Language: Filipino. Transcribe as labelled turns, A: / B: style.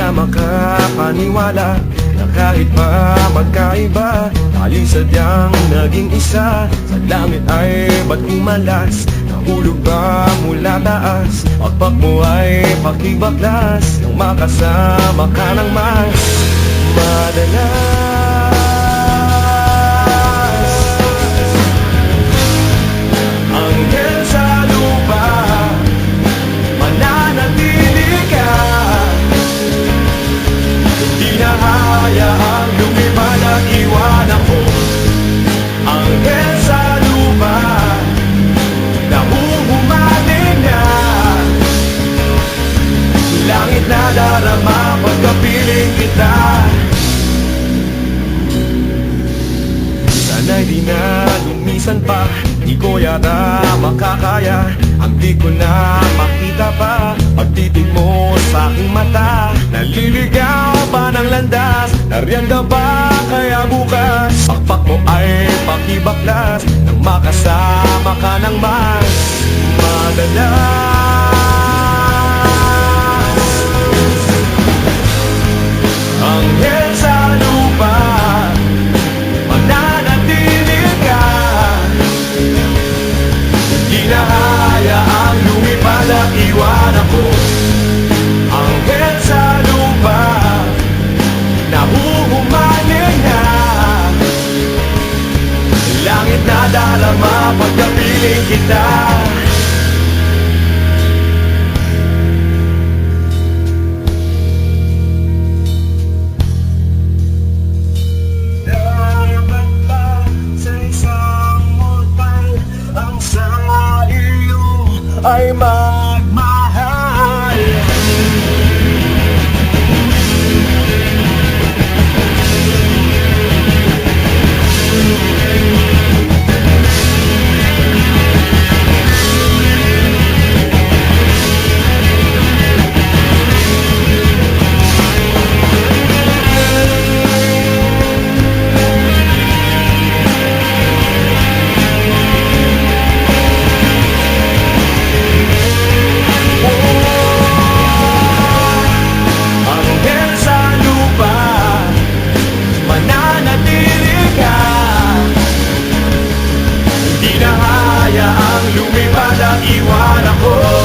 A: na makapaniwala na kahit pa magkaiba, tayo'y sadyang naging isa. Sa langit ay ba't umalas? Nahulog ba mula taas? Pagpak mo ay pakibaklas nang makasama ka ng mas madalas. Anghel sa lupa, mananatili ka. Hindi na hayaang lumipad at iwan ako. Anghel sa lupa, nahuhumaling na. Langit na darama pagkapiling kita. Sana'y di na lumisan pa, di ko yata makakaya. Ang di ko na makita pa, pagtitig mo sa aking mata. Naliligaw pa ng landas, nariyan ka ba kaya bukas? Pakpak mo ay pakibaklas nang makasama ka ng mas madalas. Anghel sa lupa, mananatili ka. Di na hayaang lumipad at iwan ako. Anghel sa lupa, nahuhumaling na. Langit na darama pagkapiling kita. Dapat ba sa isang mortal ang sa iyo ay magmahal? Anghel sa lupa, mananatili ka. Hindi na hayaang lumipad at iwan ako.